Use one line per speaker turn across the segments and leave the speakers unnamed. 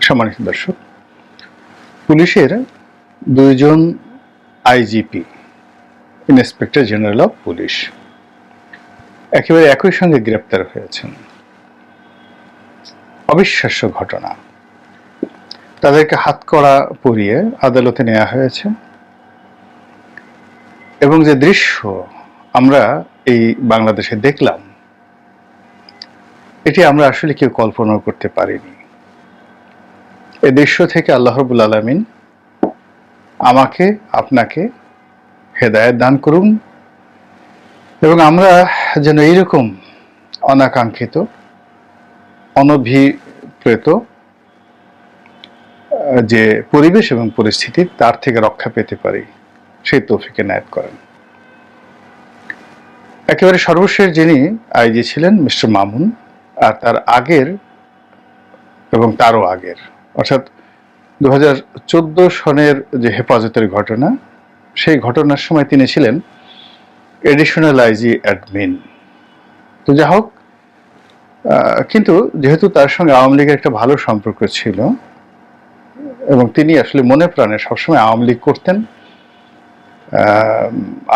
সম্মানিত দর্শক, পুলিশের দুইজন IGP, inspector general of police, একেবারে একই সঙ্গে গ্রেপ্তার হয়েছেন। অবিশ্বাস্য ঘটনা। তাদেরকে হাতকড়া পরিয়ে আদালতে নেওয়া হয়েছে এবং যে দৃশ্য আমরা এই বাংলাদেশে দেখলাম, এটি আমরা আসলে কেউ কল্পনা করতে পারিনি। এই দৃশ্য থেকে আল্লাহ রাব্বুল আলামিন আমাকে আপনাকে হেদায়েত দান করুন এবং আমরা যেন এইরকম অনাকাঙ্ক্ষিত, অনভিপ্রেত যে পরিবেশ এবং পরিস্থিতি, তার থেকে রক্ষা পেতে পারি, সেই তৌফিক এনায়েত করেন। একেবারে সর্বশেষ যিনি আইজি ছিলেন মিস্টার মামুন, আর তার আগের এবং তারও আগের, অর্থাৎ 2014 সনের যে হেফাজতের ঘটনা, সেই ঘটনার সময় তিনি ছিলেন এডিশনাল আইজি অ্যাডমিন। তো যা হোক, কিন্তু যেহেতু তার সঙ্গে আওয়ামী লীগের একটা ভালো সম্পর্ক ছিল এবং তিনি আসলে মনে প্রাণে সবসময় আওয়ামী লীগ করতেন,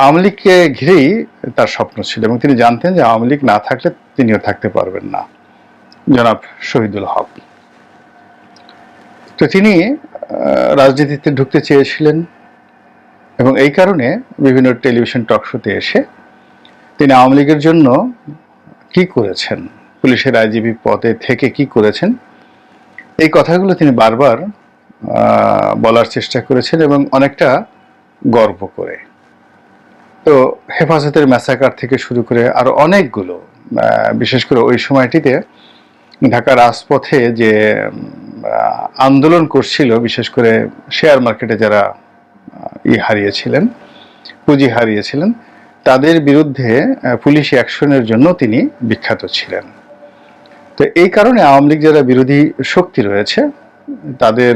আওয়ামী লীগকে ঘিরেই তার স্বপ্ন ছিল এবং তিনি জানতেন যে আওয়ামী লীগ না থাকলে তিনিও থাকতে পারবেন না, জনাব শহীদুল হক। তো তিনি রাজনীতিতে ঢুকতে চেয়েছিলেন এবং এই কারণে বিভিন্ন টেলিভিশন টক শোতে এসে তিনি আওয়ামী লীগের জন্য কি করেছেন, পুলিশের আইজিপি পদে থেকে কি করেছেন, এই কথাগুলো তিনি বারবার বলার চেষ্টা করেছেন এবং অনেকটা গর্ব করে। তো হেফাজতের ম্যাসাকার থেকে শুরু করে আরো অনেকগুলো, বিশেষ করে ওই সময়টিতে ঢাকা রাজপথে যে আন্দোলন করছিল, বিশেষ করে শেয়ার মার্কেটে যারা হারিয়েছিলেন, পুঁজি হারিয়েছিলেন, তাদের বিরুদ্ধে পুলিশি অ্যাকশনের জন্য তিনি বিখ্যাত ছিলেন। তো এই কারণে আওয়ামী লীগ যারা বিরোধী শক্তি রয়েছে, তাদের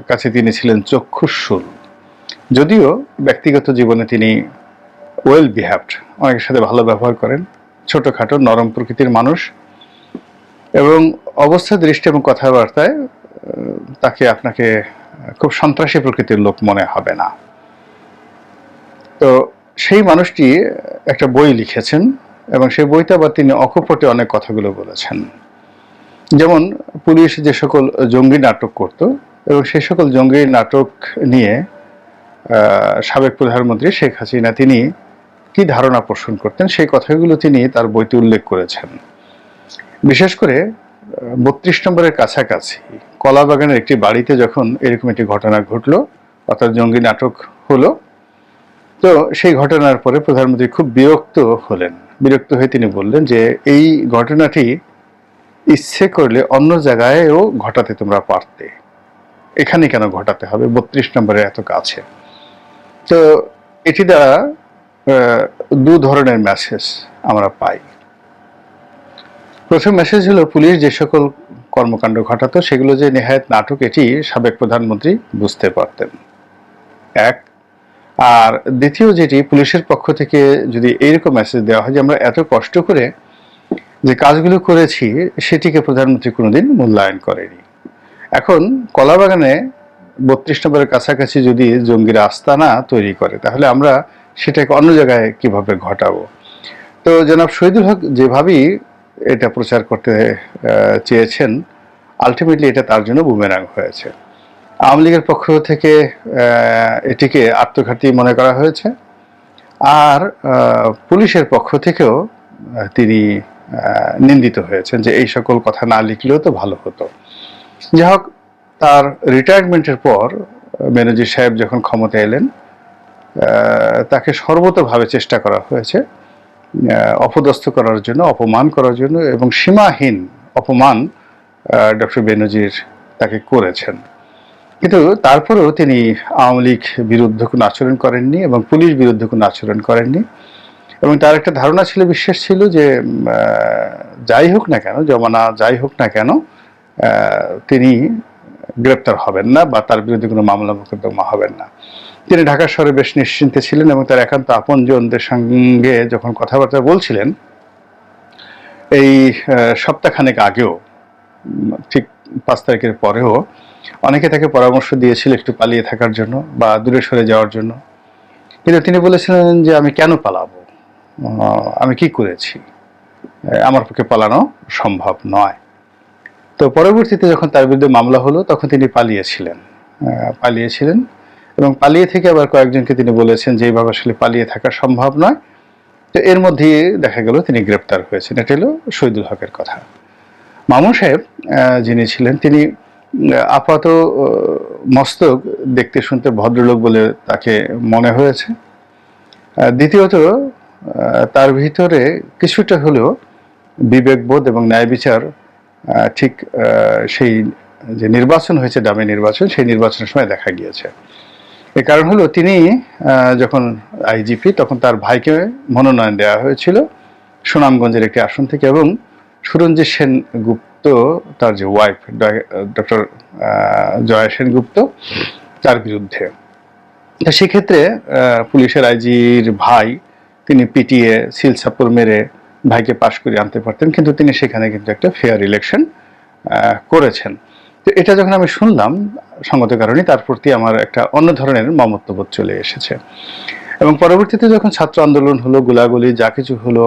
কাছে তিনি ছিলেন চক্ষুশূল। যদিও ব্যক্তিগত জীবনে তিনি ওয়েল বিহেভড, অনেকের সাথে ভালো ব্যবহার করেন, ছোটখাটো নরম প্রকৃতির মানুষ, এবং অবস্থা দৃষ্টি এবং কথাবার্তায় তাকে আপনাকে খুব সন্ত্রাসী প্রকৃতির লোক মনে হবে না। তো সেই মানুষটি একটা বই লিখেছেন এবং সেই বইতে আবার তিনি অকপটে অনেক কথাগুলো বলেছেন। যেমন পুলিশ যে সকল জঙ্গি নাটক করত এবং সেই সকল জঙ্গি নাটক নিয়ে সাবেক প্রধানমন্ত্রী শেখ হাসিনা তিনি কি ধারণা পোষণ করতেন, সেই কথাগুলো তিনি তার বইতে উল্লেখ করেছেন। বিশেষ করে 32 নম্বরের কাছাকাছি কলাবাগানের একটি বাড়িতে যখন এরকম একটি ঘটনা ঘটলো, অর্থাৎ জঙ্গি নাটক হলো, তো সেই ঘটনার পরে প্রধানমন্ত্রী খুব বিরক্ত হলেন। বিরক্ত হয়ে তিনি বললেন যে এই ঘটনাটি ইচ্ছে করলে অন্য জায়গায়ও ঘটাতে তোমরা পারতে, এখানে কেন ঘটাতে হবে 32 নম্বরের এত কাছে। তো এটি দ্বারা দু ধরনের মেসেজ আমরা পাই। প্রথম মেসেজ হলো, পুলিশ যে সকল কর্মকাণ্ড ঘটাতো সেগুলো যে নেহায়েত নাটক, এটি সাবেক প্রধানমন্ত্রী বুঝতে পারতেন, এক। আর দ্বিতীয় যেটি, পুলিশের পক্ষ থেকে যদি এইরকম মেসেজ দেওয়া হয় যে আমরা এত কষ্ট করে যে কাজগুলো করেছি সেটিকে প্রধানমন্ত্রী কোনোদিন মূল্যায়ন করেনি। এখন কলাবাগানে 32 নম্বরের কাছাকাছি যদি জঙ্গিরা আস্তানা তৈরি করে, তাহলে আমরা সেটাকে অন্য জায়গায় কিভাবে ঘটাবো। তো জনাব শহীদুল হক যেভাবেই এটা প্রচার করতে চেয়েছেন, আলটিমেটলি এটা তার জন্য বুমেরাং হয়েছে। আওয়ামী লীগের পক্ষ থেকে এটিকে আত্মঘাতী মনে করা হয়েছে, আর পুলিশের পক্ষ থেকেও তিনি নিন্দিত হয়েছেন যে এই সকল কথা না লিখলেও তো ভালো হতো। যাই হোক, তার রিটায়ারমেন্টের পর বেনজির সাহেব যখন ক্ষমতা এলেন, তাকে সর্বতভাবে চেষ্টা করা হয়েছে অপদস্থ করার জন্য, অপমান করার জন্য, এবং সীমাহীন অপমান ডক্টর বেনজির তাকে করেছেন। কিন্তু তারপরেও তিনি আওয়ামী লীগ বিরুদ্ধে কোনো আচরণ করেননি এবং পুলিশ বিরুদ্ধে কোনো আচরণ করেননি, এবং তার একটা ধারণা ছিল, বিশ্বাস ছিল যে যাই হোক না কেন, জমানা যাই হোক না কেন, তিনি গ্রেপ্তার হবেন না বা তার বিরুদ্ধে কোনো মামলা মোকদ্দমা হবেন না। তিনি ঢাকা শহরে বেশ নিশ্চিন্তে ছিলেন এবং তার একান্ত আপনজনদের সঙ্গে যখন কথাবার্তা বলছিলেন, এই সপ্তাহখানেক আগেও ঠিক 5 তারিখের পরেও অনেকে তাকে পরামর্শ দিয়েছিল একটু পালিয়ে থাকার জন্য বা দূরে সরে যাওয়ার জন্য, কিন্তু তিনি বলেছিলেন যে আমি কেন পালাবো, আমি কি করেছি, আমার পক্ষে পালানো সম্ভব নয়। তো পরবর্তীতে যখন তার বিরুদ্ধে মামলা হলো তখন তিনি পালিয়েছিলেন এবং পালিয়ে থেকে আবার কয়েকজনকে তিনি বলেছেন যে এইভাবে আসলে পালিয়ে থাকা সম্ভব নয়। তো এর মধ্যে দেখা গেল তিনি গ্রেপ্তার হয়েছেন। এটা হলো শহীদুল হকের কথা। মামুন সাহেব যিনি ছিলেন তিনি আপাত মস্তক, দেখতে শুনতে ভদ্রলোক বলে তাকে মনে হয়েছে। দ্বিতীয়ত তার ভিতরে কিছুটা হলেও বিবেকবোধ এবং ন্যায় বিচার ঠিক সেই যে নির্বাচন হয়েছে, ডামি নির্বাচন, সেই নির্বাচনের সময় দেখা গিয়েছে। এর কারণ হলো তিনি যখন আইজিপি তখন তার ভাইকে মনোনয়ন দেওয়া হয়েছিল সুনামগঞ্জের একটি আসন থেকে, এবং সুরঞ্জিত সেনগুপ্ত তার যে ওয়াইফ ডক্টর জয়া সেনগুপ্ত তার বিরুদ্ধে। তো সেক্ষেত্রে পুলিশের আইজির ভাই তিনি পিটিয়ে সিল সাপোর মেরে ভাইকে পাশ করে আনতে পারতেন, কিন্তু তিনি সেখানে কিন্তু একটা ফেয়ার ইলেকশন করেছেন। তো এটা যখন আমি শুনলাম সঙ্গত কারণে তার প্রতি আমার একটা অন্য ধরনের মমত্ববোধ চলে এসেছে। এবং পরবর্তীতে যখন ছাত্র আন্দোলন হলো, গোলাগুলি যা কিছু হলো,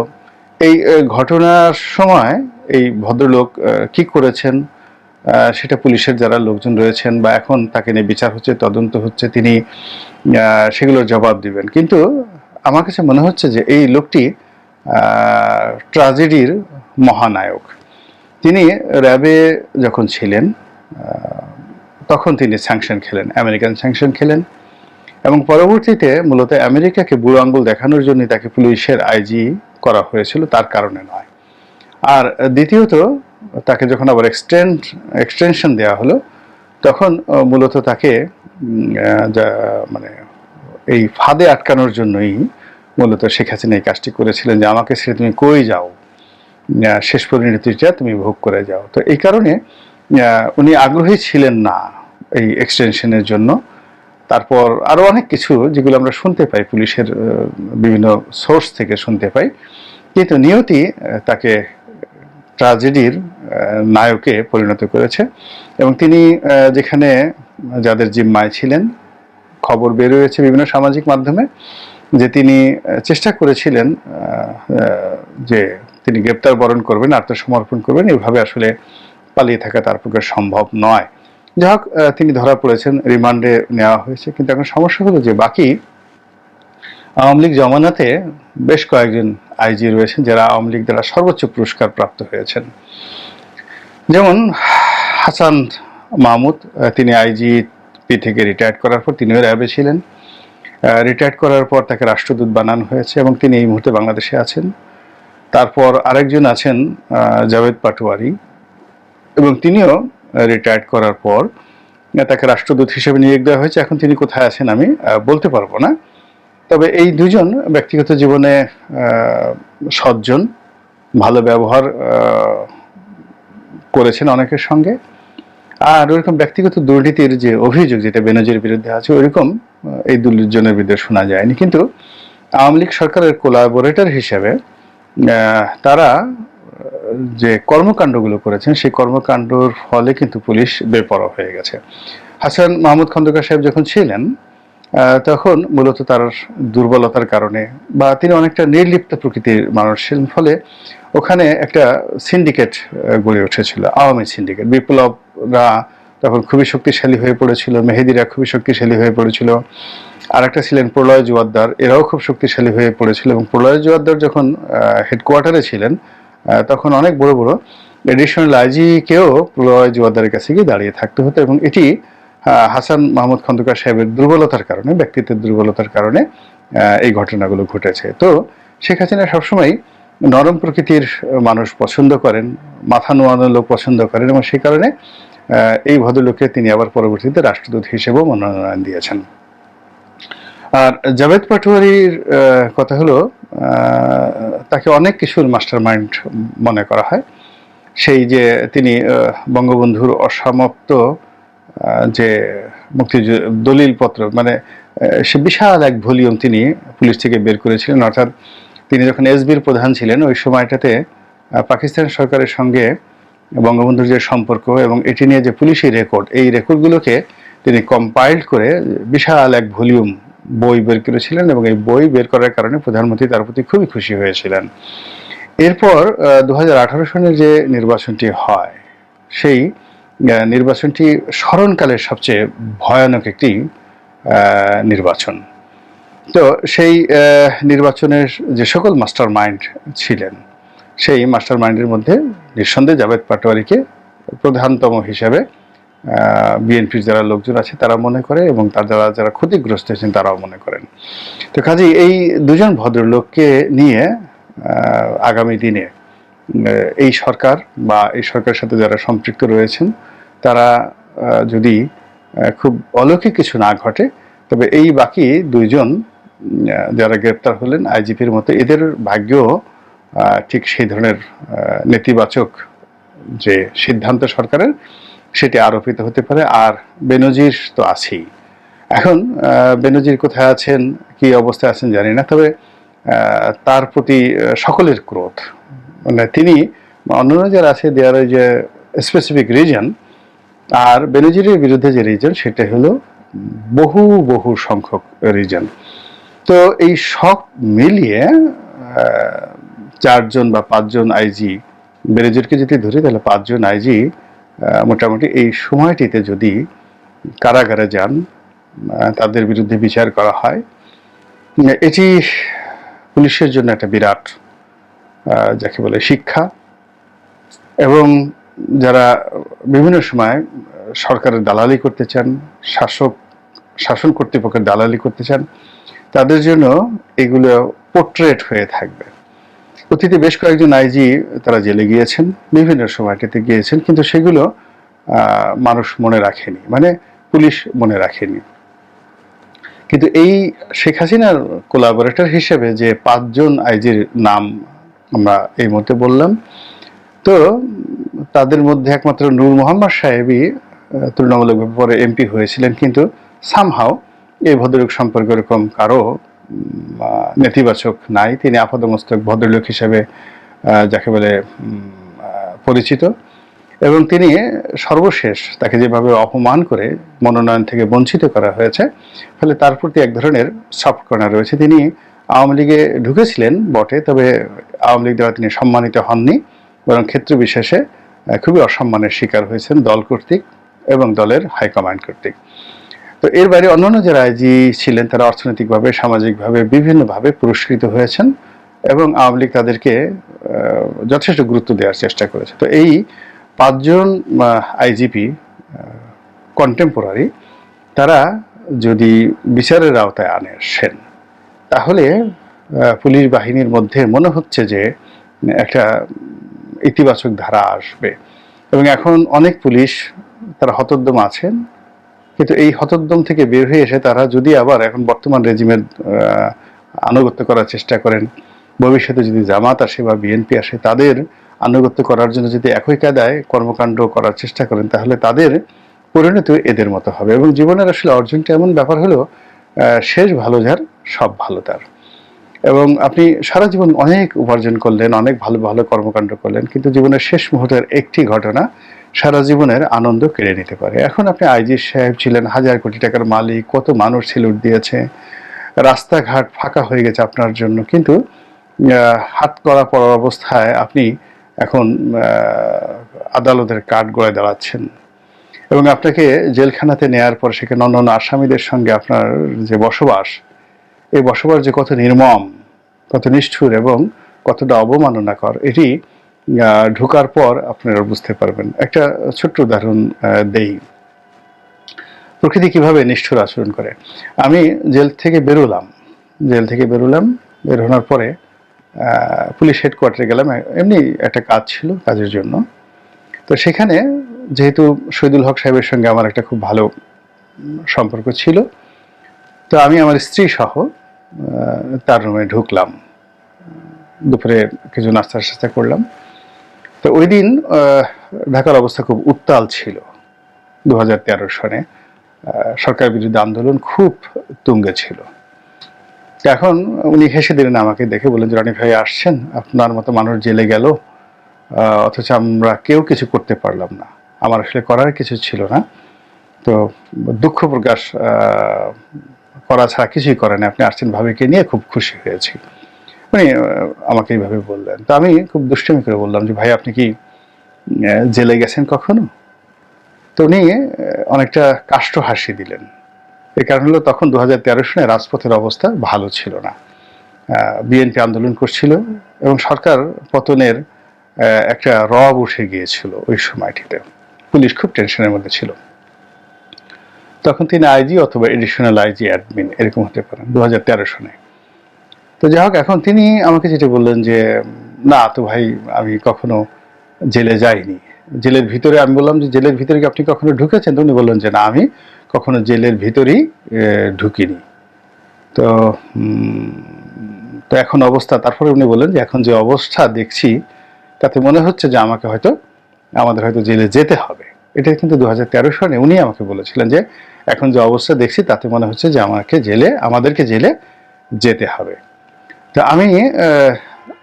এই ঘটনার সময় এই ভদ্রলোক কি করেছেন সেটা পুলিশের যারা লোকজন রয়েছেন বা এখন তাকে নিয়ে বিচার হচ্ছে, তদন্ত হচ্ছে, তিনি সেগুলোর জবাব দিবেন। কিন্তু আমার কাছে মনে হচ্ছে যে এই লোকটি ট্র্যাজেডির মহানায়ক। তিনি র্যাবে যখন ছিলেন তখন তিনি স্যাংশন খেলেন, আমেরিকান স্যাংশন খেলেন, এবং পরবর্তীতে মূলত আমেরিকাকে বুড়ো আঙ্গুল দেখানোর জন্য তাকে পুলিশের আইজি করা হয়েছিল, তার কারণে নয়। আর দ্বিতীয়ত তাকে যখন আবার এক্সটেনশন দেওয়া হলো তখন মূলত তাকে মানে এই ফাঁদে আটকানোর জন্যই মূলত শেখ হাসিনা এই কাজটি করেছিলেন যে আমাকে ছেড়ে তুমি কই যাও, শেষ পরিণতিটা তুমি ভোগ করে যাও। তো এই কারণে উনি আগ্রহী ছিলেন না এই এক্সটেনশনের জন্য। তারপর আরো অনেক কিছু যেগুলো আমরা শুনতে পাই, পুলিশের বিভিন্ন সোর্স থেকে শুনতে পাই, কিন্তু নিয়তি তাকে ট্র্যাজেডির নায়কে পরিণত করেছে। এবং তিনি যেখানে যাদের জিম্মায় ছিলেন, খবর বের হয়েছে বিভিন্ন সামাজিক মাধ্যমে যে তিনি চেষ্টা করেছিলেন যে তিনি গ্রেপ্তার বরণ করবেন, আত্মসমর্পণ করবেন, এভাবে আসলে পালিয়ে থাকা তার পক্ষে সম্ভব নয়। যাই হোক, তিনি ধরা পড়েছেন, রিমান্ডে নেওয়া হয়েছে। কিন্তু এখন সমস্যা হলো যে বাকি আওয়ামী লীগ জমানাতে বেশ কয়েকজন আইজি রয়েছেন যারা আওয়ামী লীগ দ্বারা সর্বোচ্চ পুরস্কার প্রাপ্ত হয়েছেন। যেমন হাসান মাহমুদ, তিনি আইজিপি থেকে রিটায়ার্ড করার পর তিনিও র্যাবে ছিলেন। রিটায়ার্ড করার পর তাকে রাষ্ট্রদূত বানানো হয়েছে এবং তিনি এই মুহূর্তে বাংলাদেশে আছেন। তারপর আরেকজন আছেন জাভেদ পাটোয়ারি, এবং তিনিও রিটায়ার্ড করার পর তাকে রাষ্ট্রদূত হিসেবে নিয়োগ দেওয়া হয়েছে। এখন তিনি কোথায় আছেন আমি বলতে পারবো না, তবে এই দুজন ব্যক্তিগত জীবনে সজ্জন, ভালো ব্যবহার করেছেন অনেকের সঙ্গে। আর ওইরকম ব্যক্তিগত দুর্নীতির যে অভিযোগ যেটা বেনজির বিরুদ্ধে আছে ওইরকম এই দুজনের বিরুদ্ধে শোনা যায়নি। কিন্তু আওয়ামী লীগ সরকারের কোলাবোরেটর হিসেবে তারা যে কর্মকাণ্ডগুলো করেছেন সেই কর্মকাণ্ডর ফলে কিন্তু পুলিশ বেপরোয়া হয়ে গেছে। হাসান মাহমুদ খন্দকার সাহেব যখন ছিলেন তখন মূলত তার দুর্বলতার কারণে বা তিনি অনেকটা নির্লিপ্ত প্রকৃতির মানুষ ছিলেন, ফলে ওখানে একটা সিন্ডিকেট গড়ে উঠেছিল, আওয়ামী সিন্ডিকেট। বিপ্লবরা তখন খুবই শক্তিশালী হয়ে পড়েছিল, মেহেদিরা খুবই শক্তিশালী হয়ে পড়েছিল, আর একটা ছিলেন প্রলয় জোয়ারদার, এরাও খুব শক্তিশালী হয়ে পড়েছিল। এবং প্রলয় জোয়ারদার যখন হেডকোয়ার্টারে ছিলেন তখন অনেক বড় বড় এডিশনাল আইজিকেও প্রলয় জোয়ারদারের কাছে গিয়ে দাঁড়িয়ে থাকতে হতো, এবং এটি হাসান মাহমুদ খন্দকার সাহেবের দুর্বলতার কারণে, ব্যক্তিত্বের দুর্বলতার কারণে এই ঘটনাগুলো ঘটেছে। তো শেখ হাসিনা সবসময় নরম প্রকৃতির মানুষ পছন্দ করেন, মাথা নোয়ানো লোক পছন্দ করেন, এবং সেই কারণে এই ভদ্রলোককে তিনি আবার পরবর্তীতে রাষ্ট্রদূত হিসেবেও মনোনয়ন দিয়েছেন। আর জাভেদ পাটোয়ারির কথা হলো তাকে অনেক কিছুর মাস্টার মাইন্ড মনে করা হয়। সেই যে তিনি বঙ্গবন্ধুর অসমাপ্ত যে দলিলপত্র, মানে সে বিশাল এক ভলিউম তিনি পুলিশ থেকে বের করেছিলেন। অর্থাৎ তিনি যখন এসবির প্রধান ছিলেন ওই সময়টাতে পাকিস্তান সরকারের সঙ্গে বঙ্গবন্ধুর যে সম্পর্ক এবং এটি নিয়ে যে পুলিশি রেকর্ড, এই রেকর্ডগুলোকে তিনি কম্পাইল্ড করে বিশাল এক ভলিউম বই বের করেছিলেন এবং এই বই বের করার কারণে প্রধানমন্ত্রী তার প্রতি খুবই খুশি হয়েছিলেন। এরপর 2018 সনের যে নির্বাচনটি হয়, সেই নির্বাচনটি স্মরণকালের সবচেয়ে ভয়ানক একটি নির্বাচন। তো সেই নির্বাচনের যে সকল মাস্টার মাইন্ড ছিলেন, সেই মাস্টার মাইন্ডের মধ্যে নিঃসন্দেহে জাভেদ পাটোয়ারিকে প্রধানতম হিসেবে বিএনপির যারা লোকজন আছে তারা মনে করে এবং যারা যারা ক্ষতিগ্রস্ত হয়েছেন তারাও মনে করেন। তো কাজেই এই দুজন ভদ্রলোককে নিয়ে আগামী দিনে এই সরকার বা এই সরকারের সাথে যারা সম্পৃক্ত রয়েছেন তারা যদি খুব অলৌকিক কিছু না ঘটে, তবে এই বাকি দুইজন যারা গ্রেপ্তার হলেন আইজিপির মতো, এদের ভাগ্য ঠিক সেই ধরনের নেতিবাচক যে সিদ্ধান্ত সরকারের সেটি আরোপিত হতে পারে। আর বেনজির তো আছেই। এখন বেনজির কোথায় আছেন, কি অবস্থায় আছেন জানি না, তবে তার প্রতি সকলের ক্রোধ। মানে তিনি অন্যান্য যারা আছে দেয়ার যে স্পেসিফিক রিজন, আর বেনজিরের বিরুদ্ধে যে রিজন সেটা হলো বহু বহু সংখ্যক রিজন। তো এই সব মিলিয়ে 4 জন বা 5 জন আইজি, বেনজিরকে যদি ধরি তাহলে 5 জন আইজি মোটামুটি এই সময়টিতে যদি কারাগারে যান, তাদের বিরুদ্ধে বিচার করা হয়, এটি পুলিশের জন্য একটা বিরাট যাকে বলে শিক্ষা। এবং যারা বিভিন্ন সময় সরকারের দালালি করতে চান, শাসন কর্তৃপক্ষের দালালি করতে চান, তাদের জন্য এগুলো পোর্ট্রেট হয়ে থাকবে। অতীতে বেশ কয়েকজন আইজি তারা জেলে গিয়েছেন, বিভিন্ন সময়টিতে গিয়েছেন, কিন্তু সেগুলো মানুষ মনে রাখেনি, মানে পুলিশ মনে রাখেনি। কিন্তু এই শেখ হাসিনার কোলাবোরেটর হিসেবে যে 5 জন আইজির নাম আমরা এই মুহূর্তে বললাম, তো তাদের মধ্যে একমাত্র নূর মোহাম্মদ সাহেবই তুলনামূলকভাবে পরে এমপি হয়েছিলেন, কিন্তু সামহাও এই ভদ্রলোক সম্পর্কে এরকম কারো নেতিবাচক নাই। তিনি আপাদমস্তক ভদ্রলোক হিসেবে যাকে বলে পরিচিত, এবং তিনি সর্বশেষ তাকে যেভাবে অপমান করে মনোনয়ন থেকে বঞ্চিত করা হয়েছে, ফলে তার প্রতি এক ধরনের সফট কর্নার রয়েছে। তিনি আওয়ামী লীগে ঢুকেছিলেন বটে, তবে আওয়ামী লীগ দ্বারা তিনি সম্মানিত হননি, বরং ক্ষেত্র বিশেষে খুবই অসম্মানের শিকার হয়েছেন দল কর্তৃক এবং দলের হাইকমান্ড কর্তৃক। তো এর বাইরে অন্যান্য যারা আইজি ছিলেন তারা অর্থনৈতিকভাবে, সামাজিকভাবে বিভিন্নভাবে পুরস্কৃত হয়েছেন এবং আওয়ামী লীগ তাদেরকে যথেষ্ট গুরুত্ব দেওয়ার চেষ্টা করেছে। তো এই 5 জন আইজিপি কন্টেম্পোরারি, তারা যদি বিচারের আওতায় আসেন তাহলে পুলিশ বাহিনীর মধ্যে মনে হচ্ছে যে একটা ইতিবাচক ধারা আসবে। এবং এখন অনেক পুলিশ তারা হতোদ্যম আছেন, কিন্তু এই হতোদ্যম থেকে বের হয়ে এসে তারা যদি আবার এখন বর্তমান রেজিমের আনুগত্য করার চেষ্টা করেন, ভবিষ্যতে যদি জামাত আসে বা বিএনপি আসে তাদের আনুগত্য করার জন্য যদি একই কায়দায় কর্মকাণ্ড করার চেষ্টা করেন, তাহলে তাদের পরিণতি এদের মতো হবে। এবং জীবনের আসলে অর্জনটা এমন ব্যাপার হলো, শেষ ভালো যার সব ভালো তার। এবং আপনি সারা জীবন অনেক উপার্জন করলেন, অনেক ভালো ভালো কর্মকাণ্ড করলেন, কিন্তু জীবনের শেষ মুহূর্তের একটি ঘটনা সারা জীবনের আনন্দ কেড়ে নিতে পারে। এখন আপনি আইজি সাহেব ছিলেন, হাজার কোটি টাকার মালিক, কত মানুষ সিলুট দিয়েছে, রাস্তাঘাট ফাঁকা হয়ে গেছে আপনার জন্য, কিন্তু হাত করা পড়ার অবস্থায় আপনি এখন আদালতের কাঠ গড়ায় দাঁড়াচ্ছেন। এবং আপনাকে জেলখানাতে নেয়ার পর সেখানে অন্যান্য আসামিদের সঙ্গে আপনার যে বসবাস, এই বসবাস যে কত নির্মম, কত নিষ্ঠুর এবং কতটা অবমাননাকর, এটি ঢোকার পর আপনারা বুঝতে পারবেন। একটা ছোট্ট উদাহরণ দেই, প্রকৃতি কিভাবে নিষ্ঠুর আচরণ করে। আমি জেল থেকে বেরোলাম, বেরোনোর পরে পুলিশ হেডকোয়ার্টারে গেলাম, এমনি একটা কাজ ছিল, কাজের জন্য। তো সেখানে যেহেতু শহীদুল হক সাহেবের সঙ্গে আমার একটা খুব ভালো সম্পর্ক ছিল, তো আমি আমার স্ত্রী সহ তার রুমে ঢুকলাম, দুপুরে কিছু নাস্তা করলাম। তো ওই দিন ঢাকার অবস্থা খুব উত্তাল ছিল। 2013 সনে সরকার বিরুদ্ধে আন্দোলন খুব তুঙ্গে ছিল। এখন উনি হেসে দিলেন আমাকে দেখে, বললেন যে রানী ভাই আসছেন, আপনার মতো মানুষ জেলে গেল, অথচ আমরা কেউ কিছু করতে পারলাম না। আমার আসলে করার কিছু ছিল না। তো দুঃখ প্রকাশ করা ছাড়া কিছুই করে না। আপনি আসছেন ভাবিকে নিয়ে, খুব খুশি হয়েছি। উনি আমাকে এইভাবে বললেন। তো আমি খুব দুষ্টুমি করে বললাম যে, ভাই আপনি কি জেলে গেছেন কখনো? তো উনি অনেকটা কাষ্ঠ হাসি দিলেন। এই কারণ হলো তখন 2013 সনে রাজপথের অবস্থা ভালো ছিল না। বিএনপি আন্দোলন করছিল এবং সরকার পতনের একটা রব উঠে গিয়েছিল ওই সময়টিতে। পুলিশ খুব টেনশনের মধ্যে ছিল। তখন তিনি আইজি অথবা এডিশনাল আইজি অ্যাডমিন এরকম হতে পারেন 2013 সনে। তো যাই হোক, এখন তিনি আমাকে যেটা বললেন যে, না তো ভাই আমি কখনো জেলে যাইনি। জেলের ভিতরে, আমি বললাম যে জেলের ভিতরে কি আপনি কখনো ঢুকেছেন? তো উনি বললেন যে না, আমি কখনো জেলের ভিতরেই ঢুকিনি। তো তো এখন অবস্থা, তারপরে উনি বললেন যে এখন যে অবস্থা দেখছি তাতে মনে হচ্ছে যে আমাদের হয়তো জেলে যেতে হবে। এটা কিন্তু 2013 সনে উনি আমাকে বলেছিলেন যে এখন যে অবস্থা দেখছি তাতে মনে হচ্ছে যে আমাদেরকে জেলে যেতে হবে। তো আমি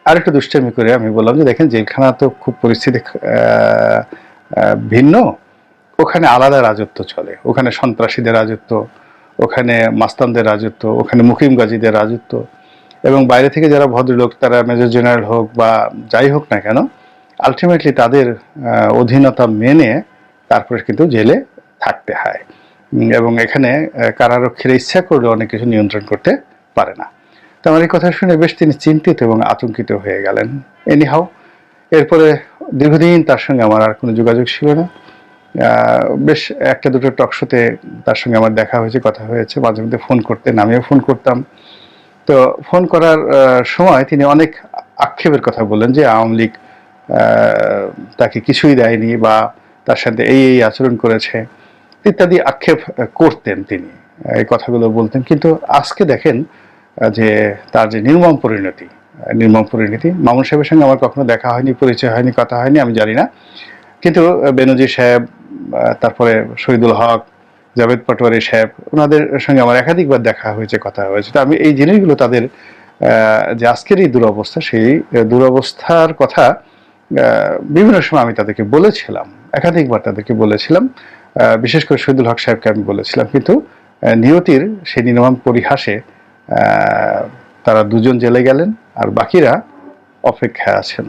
আরেকটু দুষ্টামি করে আমি বললাম যে দেখেন, জেলখানা তো খুব পরিস্থিতি ভিন্ন। ওখানে আলাদা রাজত্ব চলে, ওখানে সন্ত্রাসীদের রাজত্ব, ওখানে মাস্তানদের রাজত্ব, ওখানে মুকিম গাজীদের রাজত্ব, এবং বাইরে থেকে যারা ভদ্রলোক, তারা মেজর জেনারেল হোক বা যাই হোক না কেন, আলটিমেটলি তাদের অধীনতা মেনে তারপরে কিন্তু জেলে থাকতে হয়। এবং এখানে কারারক্ষীরা ইচ্ছা করলে অনেক কিছু নিয়ন্ত্রণ করতে পারে না। তো আমার এই কথা শুনে বেশ তিনি চিন্তিত এবং আতঙ্কিত হয়ে গেলেন। এনিহাও, এরপরে দীর্ঘদিন তার সঙ্গে আমার আর কোনো যোগাযোগ ছিল না। বেশ একটা দুটো টক শোতে তার সঙ্গে আমার দেখা হয়েছে, কথা হয়েছে, মাঝে মধ্যে ফোন করতেন, আমিও ফোন করতাম। তো ফোন করার সময় তিনি অনেক আক্ষেপের কথা বললেন যে আওয়ামী লীগ তাকে কিছুই দেয়নি বা তার সাথে এই আচরণ করেছে ইত্যাদি আক্ষেপ করতেন তিনি, এই কথাগুলো বলতেন। কিন্তু আজকে দেখেন যে তার যে নির্মম পরিণতি, মামুন সাহেবের সঙ্গে আমার কখনো দেখা হয়নি, পরিচয় হয়নি, কথা হয়নি, আমি জানি না। কিন্তু বেনজির সাহেব, তারপরে শহীদুল হক, জাভেদ পাটোয়ারি সাহেব, ওনাদের সঙ্গে আমার একাধিকবার দেখা হয়েছে, কথা হয়েছে। তো আমি এই জিনিসগুলো তাদের যে আজকের এই দুরবস্থা, সেই দুরবস্থার কথা বিভিন্ন সময় আমি তাদেরকে বলেছিলাম, একাধিকবার তাদেরকে বলেছিলাম। বিশেষ করে শহীদুল হক সাহেবকে আমি বলেছিলাম। কিন্তু নিয়তির সেই নির্মম পরিহাসে তারা দুজন জেলে গেলেন আর বাকিরা অপেক্ষায় আছেন।